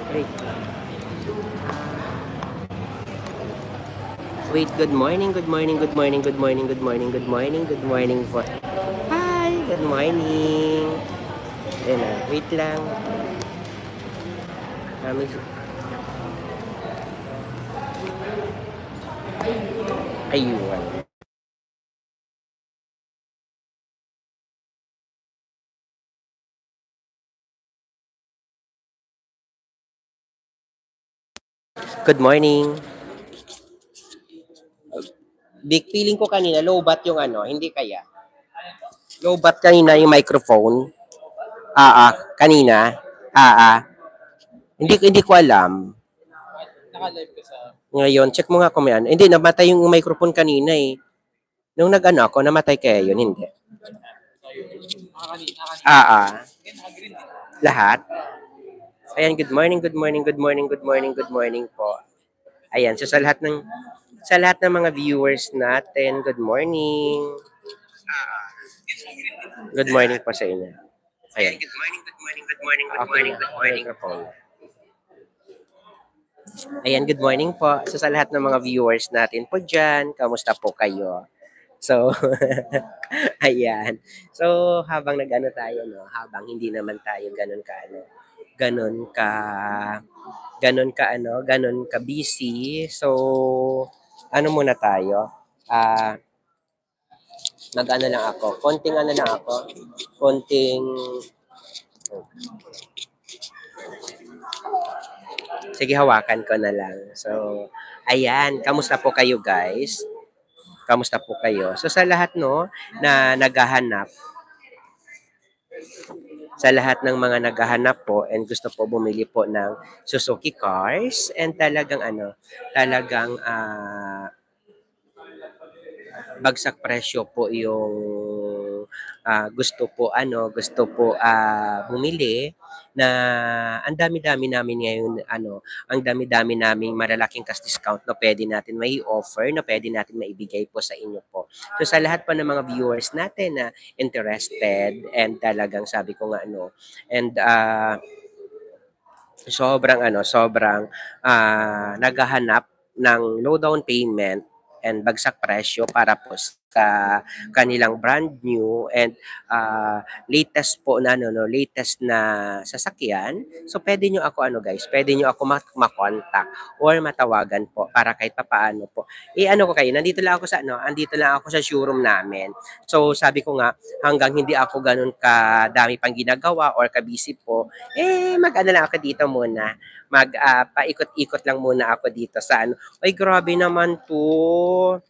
Wait. Wait, good morning, good morning, good morning, good morning, good morning, good morning, good morning po. Hi, good morning. Ayan na, wait lang. Ayun. Good morning. Big feeling ko kanina, low bat yung ano, hindi kaya. Low bat kanina yung microphone. Kanina. Hindi ko alam. Naka-live ka sa... Ngayon, check mo nga kung may ano. Hindi, namatay yung microphone kanina eh. Nung nag-ano ako, namatay kaya yun, hindi. Lahat. Ayan, good morning, good morning, good morning, good morning, good morning po. Ayan, so sa lahat ng mga viewers natin, good morning. Good morning po sa inyo. Ayan. Good morning, good morning, good morning, good morning, good morning. Ayan, good morning po. So sa lahat ng mga viewers natin po dyan, kamusta po kayo? So, ayan. So, habang nag-ano tayo, no? Habang hindi naman tayo ganun ka, ano, ganun ka, ganun ka busy. So, ano muna tayo? Ah, Mag-ano lang ako. Konting ano lang ako. Konting, sige, hawakan ko na lang. So, ayan. Kamusta po kayo, guys? Kamusta po kayo? So, sa lahat, no, na naghahanap, sa lahat ng mga naghahanap po and gusto po bumili po ng Suzuki cars and talagang ano, talagang bagsak presyo po yung gusto po bumili na ang dami-dami namin ngayon ang dami-dami naming malalaking cash discount na pwede natin may offer na pwede natin maibigay po sa inyo po. So sa lahat po ng mga viewers natin na interested and talagang sabi ko nga and sobrang naghahanap ng low down payment and bagsak presyo para po sa kanilang brand new and latest po na latest na sasakyan. So pwede nyo ako guys, pwede nyo ako ma-contact or matawagan po para kahit papaano po. Ko kayo, andito lang ako sa showroom namin. So sabi ko nga hanggang hindi ako ganun kadami pang ginagawa or ka-busy po, mag-ano lang ako dito muna. Paikot-ikot lang muna ako dito sa ano. Ay, grabe naman to.